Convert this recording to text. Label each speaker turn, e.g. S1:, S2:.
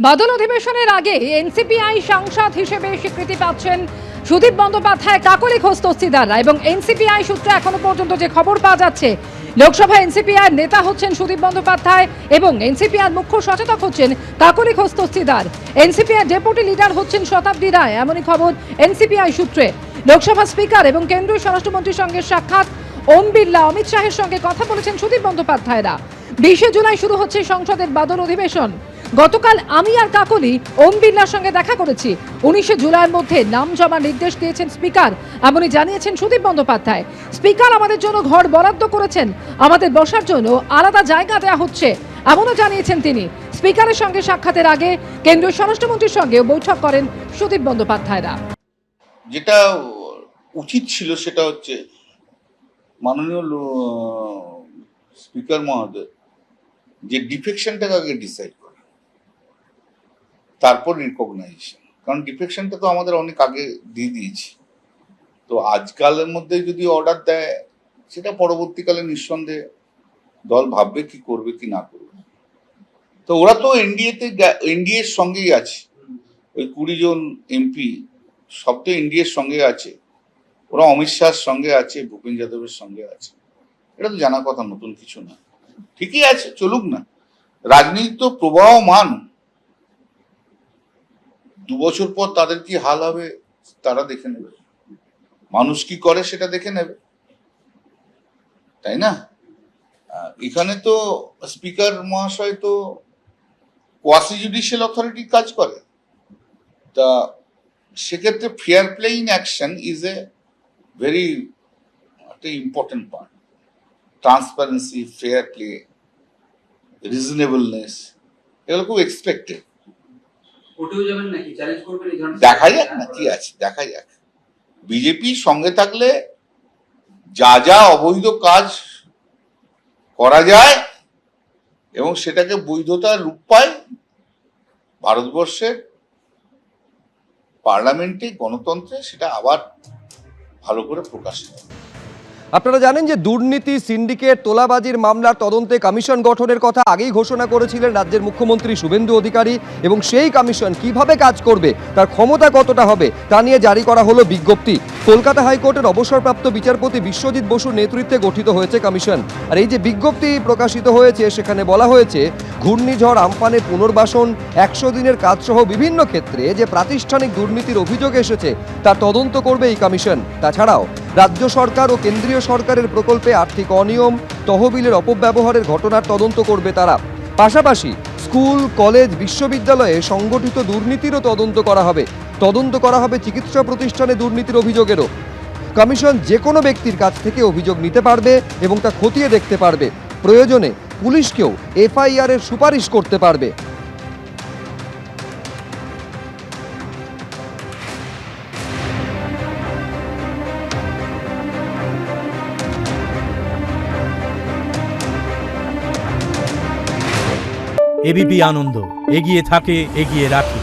S1: বাদল অধিবেশনের আগে এনসিপিআই সাংসদ হিসেবে স্বীকৃতি পাচ্ছেন সুদীপ বন্দ্যোপাধ্যায়, কাকলি ঘোষ দস্তিদাররা। এবং এনসিপিআই সূত্রে এখনো পর্যন্ত যে খবর পাওয়া যাচ্ছে, লোকসভা এনসিপিআই নেতা হচ্ছেন সুদীপ বন্দ্যোপাধ্যায় এবং এনসিপিআই মুখ্য সচেতক হচ্ছেন কাকলি ঘোষ দস্তিদার। এনসিপিআই ডেপুটি লিডার হচ্ছেন শতাব্দী রায়, এমনই খবর এনসিপিআই সূত্রে। লোকসভা স্পিকার এবং কেন্দ্রীয় স্বরাষ্ট্রমন্ত্রীর সঙ্গে সাক্ষাৎ, ওম বিড়লা, অমিত শাহের সঙ্গে কথা বলেছেন সুদীপ বন্দ্যোপাধ্যায়রা। 20 জুলাই শুরু হচ্ছে সংসদের বাদল অধিবেশন। গতকাল আমি আর কাকলি ওম বিড়লার সঙ্গে দেখা করেছি। 19 জুলাইয়ের মধ্যে নাম জমা নির্দেশ দিয়েছেন স্পিকার, এমনই জানিয়েছেন সুদীপ বন্দ্যোপাধ্যায়। স্পিকার আমাদের জন্য ঘর বরাদ্দ করেছেন, আমাদের বসার জন্য আলাদা জায়গা দেওয়া হচ্ছে, এমনও জানিয়েছেন তিনি। স্পিকারের সঙ্গে সাক্ষাতের আগে কেন্দ্রীয় স্বরাষ্ট্রমন্ত্রীর সঙ্গেও বৈঠক করেন সুদীপ বন্দ্যোপাধ্যায়রা।
S2: যেটা উচিত ছিল সেটা হচ্ছে মাননীয় স্পিকার মহোদয় যে ডিফেকশনটাকে আগে ডিসাইড করে, তারপর রিকগনাইজেশন। কারণ ডিফেকশনটা তো আমাদের অনেক আগে দিয়ে দিয়েছি, তো আজকালের মধ্যে যদি অর্ডার দেয় সেটা পরবর্তীকালে নিঃসন্দেহে দল ভাববে কি করবে কি না করবে। তো ওরা তো এনডিএর সঙ্গেই আছে, ওই 20 জন এমপি সব তো এনডিএর সঙ্গে আছে, ওরা অমিত শাহর সঙ্গে আছে, ভূপেন যাদবের সঙ্গে আছে। এটা তো জানা কথা, নতুন কিছু না। ঠিকই আছে, চলুক না। রাজনীতি তো প্রবাহমান। 2 বছর পর তাদের কি হাল হবে তারা দেখে নেবে, মানুষ কি করে সেটা দেখে নেবে, তাই না? এখানে তো স্পিকার মহাশয় তো কোয়াসি জুডিশিয়াল অথরিটি কাজ করে, তা সেক্ষেত্রে fair play in action is a very একটা important part. Transparency, fair play, reasonableness, এগুলো খুব এক্সপেক্টেড। দেখা যাক না কি আছে, দেখা যাক। বিজেপির সঙ্গে থাকলে যা যা অবৈধ কাজ করা যায় এবং সেটাকে বৈধতার রূপ পায়, ভারতবর্ষের পার্লামেন্টে, গণতন্ত্রে সেটা আবার ভালো করে প্রকাশিত হবে।
S3: আপনারা জানেন যে দুর্নীতি, সিন্ডিকেট, তোলাবাজির মামলার তদন্তে কমিশন গঠনের কথা আগেই ঘোষণা করেছিলেন রাজ্যের মুখ্যমন্ত্রী শুভেন্দু অধিকারী, এবং সেই কমিশন কিভাবে কাজ করবে, তার ক্ষমতা কতটা হবে, তা নিয়ে জারি করা হলো বিজ্ঞপ্তি। কলকাতা হাইকোর্টের অবসরপ্রাপ্ত বিচারপতি বিশ্বজিৎ বসুর নেতৃত্বে গঠিত হয়েছে কমিশন। আর এই যে বিজ্ঞপ্তি প্রকাশিত হয়েছে, সেখানে বলা হয়েছে ঘূর্ণিঝড় আমফানের পুনর্বাসন, 100 দিনের কাজসহ বিভিন্ন ক্ষেত্রে যে প্রাতিষ্ঠানিক দুর্নীতির অভিযোগ এসেছে তার তদন্ত করবে এই কমিশন। তাছাড়াও রাজ্য সরকার ও কেন্দ্রীয় সরকারের প্রকল্পে আর্থিক অনিয়ম, তহবিলের অপব্যবহারের ঘটনার তদন্ত করবে তারা। পাশাপাশি স্কুল, কলেজ, বিশ্ববিদ্যালয়ে সংগঠিত দুর্নীতিরও তদন্ত করা হবে। তদন্ত করা হবে চিকিৎসা প্রতিষ্ঠানে দুর্নীতির অভিযোগেরও। কমিশন যে কোনো ব্যক্তির কাছ থেকে অভিযোগ নিতে পারবে এবং তা খতিয়ে দেখতে পারবে। প্রয়োজনে পুলিশকেও এফআইআর এর সুপারিশ করতে পারবে।
S4: এবিপি আনন্দ, এগিয়ে থাকে, এগিয়ে রাখে।